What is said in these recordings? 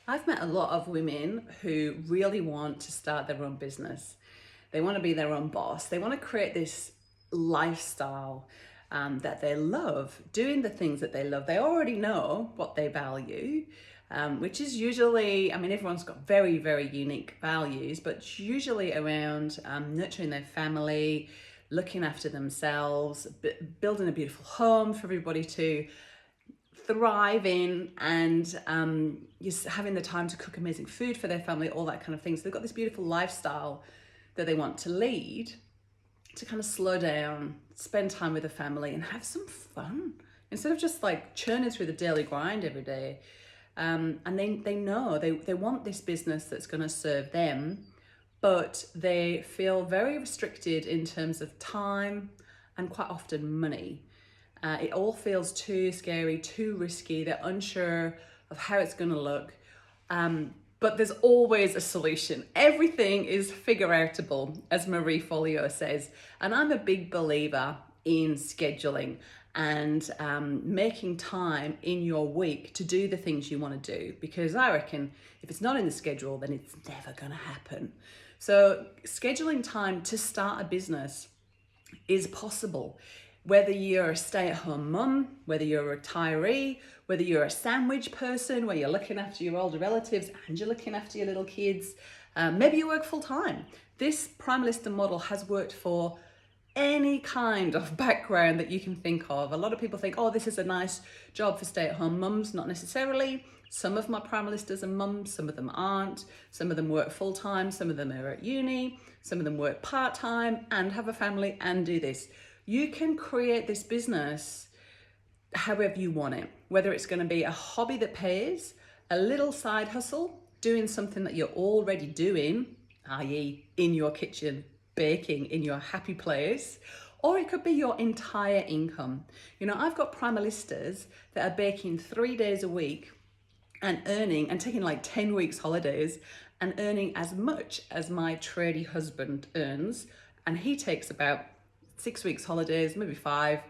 I've met a lot of women who really want to start their own business. They want to be their own boss. They want to create this lifestyle that they love, doing the things that they love. They already know what they value, which is usually, I mean, everyone's got very, very unique values, but it's usually around nurturing their family, looking after themselves, building a beautiful home for everybody to thrive in, and just having the time to cook amazing food for their family, all that kind of thing. So they've got this beautiful lifestyle that they want to lead, to kind of slow down, spend time with the family and have some fun instead of just like churning through the daily grind every day. And they know they want this business that's going to serve them, but they feel very restricted in terms of time and quite often money. It all feels too scary, too risky. They're unsure of how it's going to look. But there's always a solution. Everything is figureoutable, as Marie Forleo says. And I'm a big believer in scheduling and making time in your week to do the things you want to do. Because I reckon if it's not in the schedule, then it's never going to happen. So scheduling time to start a business is possible. Whether you're a stay-at-home mum, whether you're a retiree, whether you're a sandwich person where you're looking after your older relatives and you're looking after your little kids, maybe you work full-time. This Primalista model has worked for any kind of background that you can think of. A lot of people think, oh, this is a nice job for stay-at-home mums. Not necessarily. Some of my Primalistas are mums, some of them aren't. Some of them work full-time, some of them are at uni, some of them work part-time and have a family and do this. You can create this business however you want it, whether it's going to be a hobby that pays, a little side hustle, doing something that you're already doing, i.e. in your kitchen, baking in your happy place, or it could be your entire income. You know, I've got Primalistas that are baking 3 days a week and earning and taking like 10 weeks holidays and earning as much as my tradie husband earns. And he takes about 6 weeks holidays, maybe 5,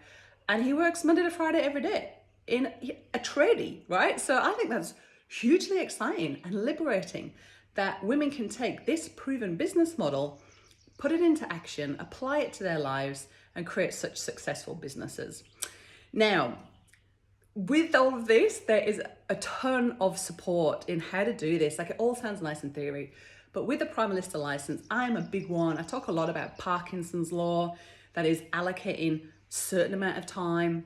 and he works Monday to Friday every day in a tradie, right? So I think that's hugely exciting and liberating that women can take this proven business model, put it into action, apply it to their lives, and create such successful businesses. Now, with all of this, there is a ton of support in how to do this. Like, it all sounds nice in theory, but with the Primalista license, I'm a big one. I talk a lot about Parkinson's law, that is allocating certain amount of time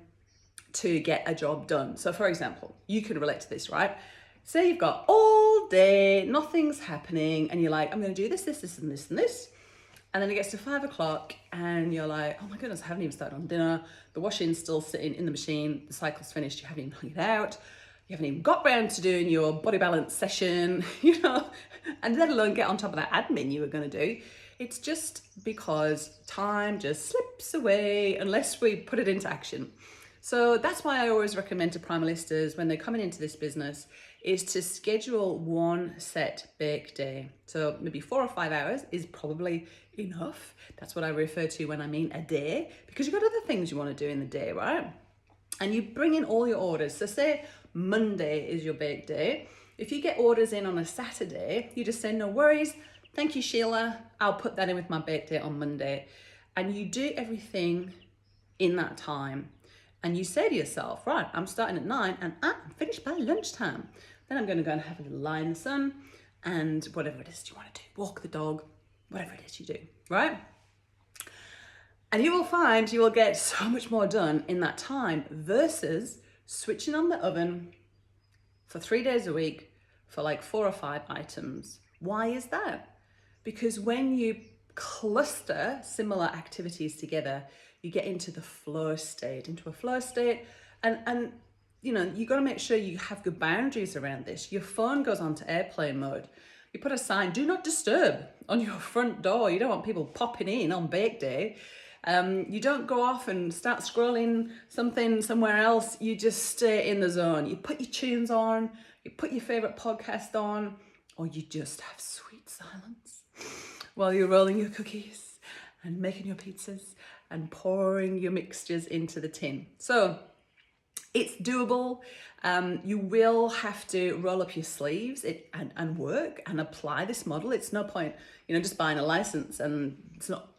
to get a job done. So for example, you can relate to this, right? Say you've got all day, nothing's happening, and you're like, I'm gonna do this, this, this, and this, and this. And then it gets to 5 o'clock and you're like, oh my goodness, I haven't even started on dinner. The washing's still sitting in the machine. The cycle's finished. You haven't even hung it out. You haven't even got round to doing your body balance session, you know, and let alone get on top of that admin you were going to do. It's just because time just slips away unless we put it into action. So that's why I always recommend to Primalistas when they're coming into this business is to schedule one set bake day. So maybe 4 or 5 hours is probably enough. That's what I refer to when I mean a day, because you've got other things you want to do in the day, right? And you bring in all your orders. So say Monday is your bake day. If you get orders in on a Saturday, you just say, no worries. Thank you, Sheila. I'll put that in with my bake day on Monday. And you do everything in that time. And you say to yourself, right, I'm starting at 9 and I'm finished by lunchtime. Then I'm going to go and have a little lie in the sun and whatever it is you want to do, walk the dog, whatever it is you do, right? And you will find you will get so much more done in that time versus switching on the oven for 3 days a week for like 4 or 5 items. Why is that? Because when you cluster similar activities together, you get into the flow state, and you know, you got to make sure you have good boundaries around this. Your phone goes on to airplane mode. You put a sign, do not disturb, on your front door. You don't want people popping in on bake day. You don't go off and start scrolling something somewhere else. You just stay in the zone. You put your tunes on, you put your favorite podcast on, or you just have sweet silence while you're rolling your cookies and making your pizzas and pouring your mixtures into the tin. So It's doable. You will have to roll up your sleeves and work and apply this model. It's no point, just buying a license and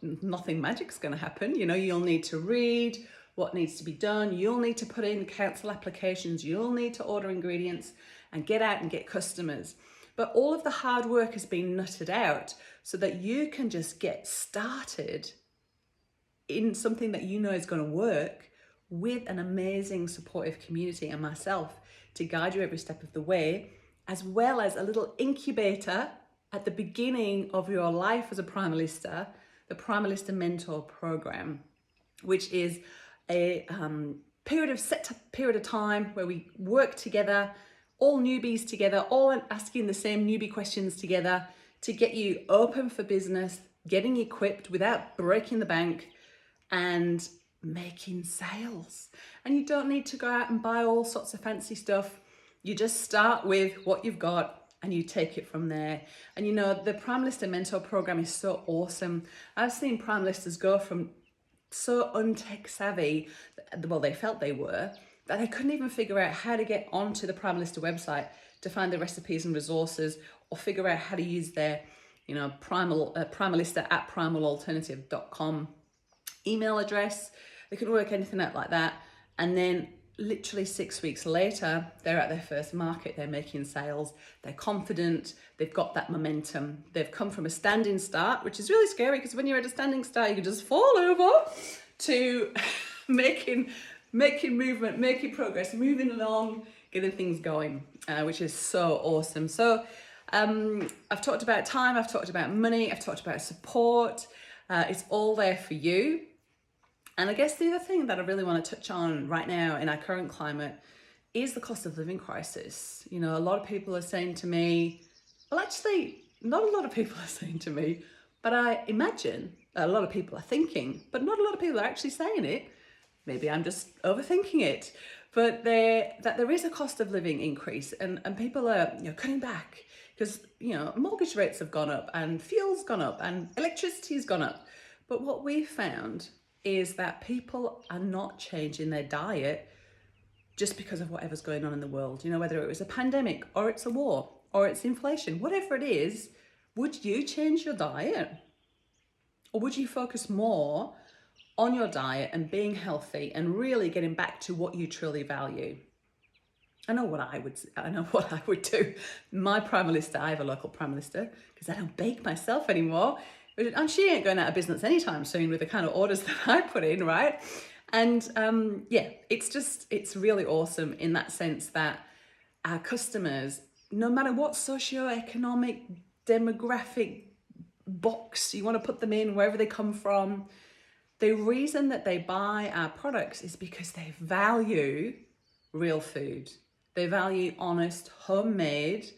nothing magic's going to happen. You'll need to read what needs to be done. You'll need to put in council applications. You'll need to order ingredients and get out and get customers. But all of the hard work has been nutted out so that you can just get started in something that is going to work, with an amazing supportive community and myself to guide you every step of the way, as well as a little incubator at the beginning of your life as a Primalista, the Primalista Mentor Program, which is a set period of time where we work together, all newbies together, all asking the same newbie questions together to get you open for business, getting equipped without breaking the bank, and making sales. And you don't need to go out and buy all sorts of fancy stuff. You just start with what you've got and you take it from there. And the Primalista Mentor Program is so awesome. I've seen Primalistas go from so untech savvy, well, they felt they were, that they couldn't even figure out how to get onto the Primalista website to find the recipes and resources, or figure out how to use their Primalista at primalalternative.com email address. They couldn't work anything out like that. And then literally 6 weeks later, they're at their first market, they're making sales, they're confident, they've got that momentum. They've come from a standing start, which is really scary, because when you're at a standing start, you can just fall over, to making movement, making progress, moving along, getting things going, which is so awesome. So I've talked about time, I've talked about money, I've talked about support. It's all there for you. And I guess the other thing that I really want to touch on right now in our current climate is the cost of living crisis. A lot of people are saying to me, well, actually, not a lot of people are saying to me, but I imagine a lot of people are thinking, but not a lot of people are actually saying it. Maybe I'm just overthinking it. But that there is a cost of living increase, and people are cutting back because mortgage rates have gone up and fuel's gone up and electricity's gone up. But what we've found is that people are not changing their diet just because of whatever's going on in the world. Whether it was a pandemic or it's a war or it's inflation, whatever it is, would you change your diet? Or would you focus more on your diet and being healthy and really getting back to what you truly value? I know what I would do. My Primalista, I have a local Primalista because I don't bake myself anymore. And she ain't going out of business anytime soon with the kind of orders that I put in, right? And it's really awesome in that sense that our customers, no matter what socioeconomic, demographic box you want to put them in, wherever they come from, the reason that they buy our products is because they value real food. They value honest, homemade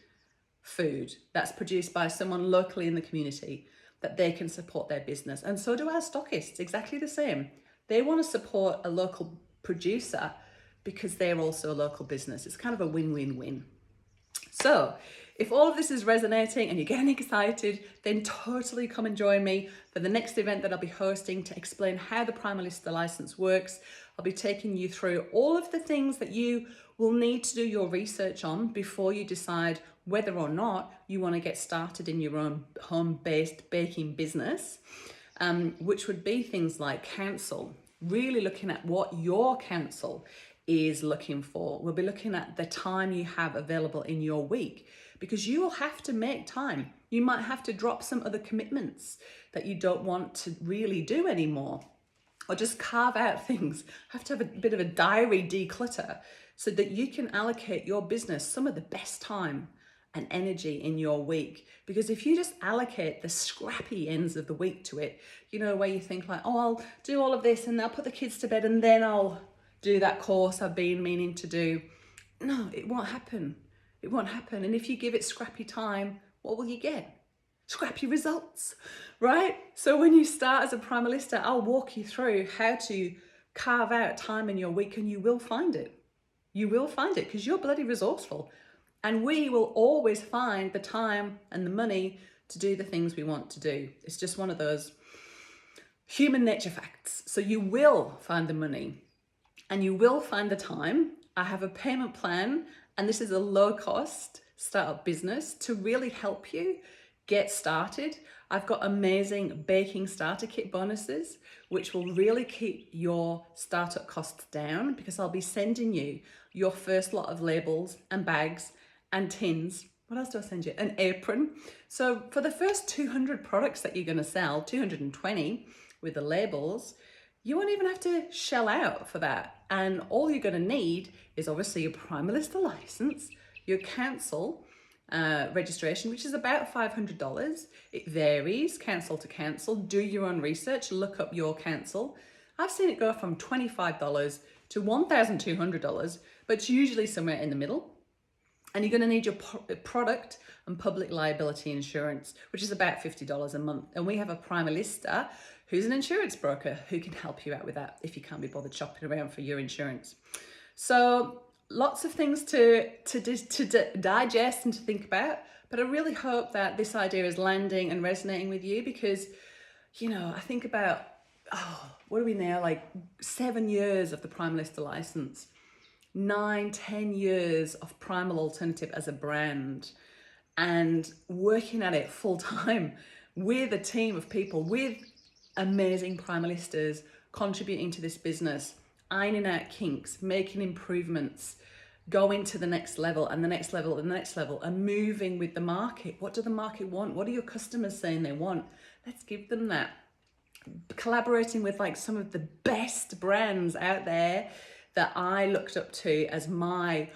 food that's produced by someone locally in the community, that they can support their business. And so do our stockists, exactly the same. They want to support a local producer because they're also a local business. It's kind of a win-win-win. So if all of this is resonating and you're getting excited, then totally come and join me for the next event that I'll be hosting to explain how the Primalista license works. I'll be taking you through all of the things that you will need to do your research on before you decide whether or not you want to get started in your own home-based baking business, which would be things like council, really looking at what your council is looking for. We'll be looking at the time you have available in your week, because you will have to make time. You might have to drop some other commitments that you don't want to really do anymore, or just carve out things. Have to have a bit of a diary declutter so that you can allocate your business some of the best time and energy in your week. Because if you just allocate the scrappy ends of the week to it, where you think like, oh, I'll do all of this and I'll put the kids to bed and then I'll do that course I've been meaning to do. No, it won't happen. It won't happen. And if you give it scrappy time, what will you get? Scrappy results, right? So when you start as a Primalista, I'll walk you through how to carve out time in your week, and you will find it. You will find it because you're bloody resourceful. And we will always find the time and the money to do the things we want to do. It's just one of those human nature facts. So you will find the money and you will find the time I have a payment plan, and this is a low cost startup business to really help you get started. I've got amazing baking starter kit bonuses, which will really keep your startup costs down, because I'll be sending you your first lot of labels and bags and tins. What else do I send you? An apron. So for the first 200 products that you're going to sell, 220 with the labels, you won't even have to shell out for that. And all you're going to need is obviously your Primalista license, your council registration, which is about $500. It varies council to council. Do your own research, look up your council. I've seen it go from $25 to $1,200, but it's usually somewhere in the middle. And you're going to need your product and public liability insurance, which is about $50 a month. And we have a Primalista who's an insurance broker who can help you out with that if you can't be bothered shopping around for your insurance. So lots of things to digest and to think about. But I really hope that this idea is landing and resonating with you, because, you know, I think about, what are we now, like 7 years of the Primalista license. 9-10 years of Primal Alternative as a brand, and working at it full time with a team of people, with amazing Primalistas contributing to this business, ironing out kinks, making improvements, going to the next level and the next level and the next level, and moving with the market. What do the market want? What are your customers saying they want? Let's give them that. Collaborating with like some of the best brands out there that I looked up to as my,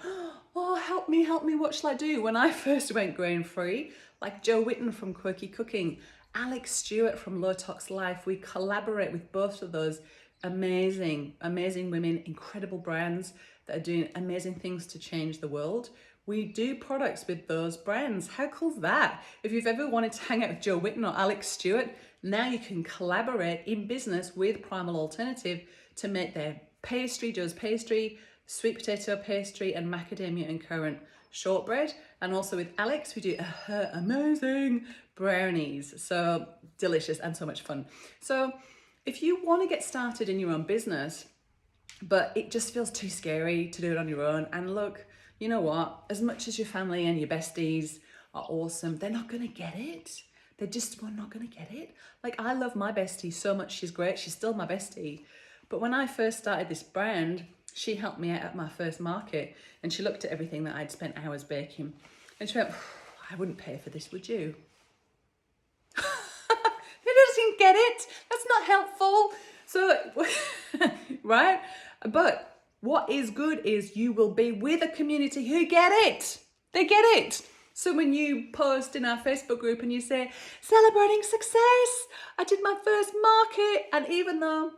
help me, what shall I do? When I first went grain free, like Jo Whitten from Quirky Cooking, Alex Stewart from Low Tox Life. We collaborate with both of those amazing women, incredible brands that are doing amazing things to change the world. We do products with those brands. How cool is that? If you've ever wanted to hang out with Jo Whitten or Alex Stewart, now you can collaborate in business with Primal Alternative to make their pastry, Joe's pastry, sweet potato pastry, and macadamia and currant shortbread. And also with Alex, we do her amazing brownies. So delicious and so much fun. So if you want to get started in your own business, but it just feels too scary to do it on your own, and look, you know what? As much as your family and your besties are awesome, they're not going to get it. They're just not going to get it. Like, I love my bestie so much. She's great. She's still my bestie. But when I first started this brand, she helped me out at my first market, and she looked at everything that I'd spent hours baking, and she went, I wouldn't pay for this, would you? Who doesn't get it? That's not helpful. So, right? But what is good is you will be with a community who get it. They get it. So when you post in our Facebook group and you say, celebrating success, I did my first market, and even though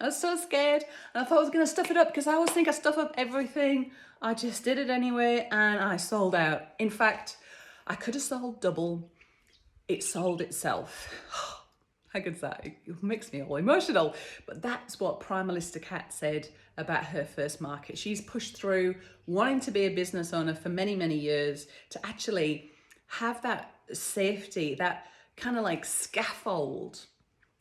I was so scared and I thought I was going to stuff it up, because I always think I stuff up everything, I just did it anyway, and I sold out. In fact, I could have sold double. It sold itself. How good's that? It makes me all emotional. But that's what Primalista Cat said about her first market. She's pushed through wanting to be a business owner for many, many years to actually have that safety, that kind of like scaffold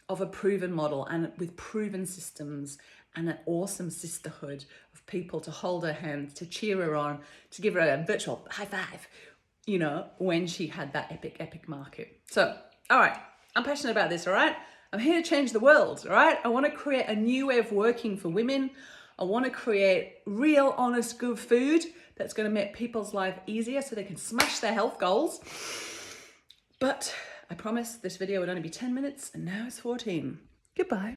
of a proven model, and with proven systems, and an awesome sisterhood of people to hold her hand, to cheer her on, to give her a virtual high five, you know, when she had that epic market. So, all right, I'm passionate about this, all right? I'm here to change the world, all right? I want to create a new way of working for women. I want to create real, honest, good food that's going to make people's life easier so they can smash their health goals. But I promise this video would only be 10 minutes, and now it's 14. Goodbye.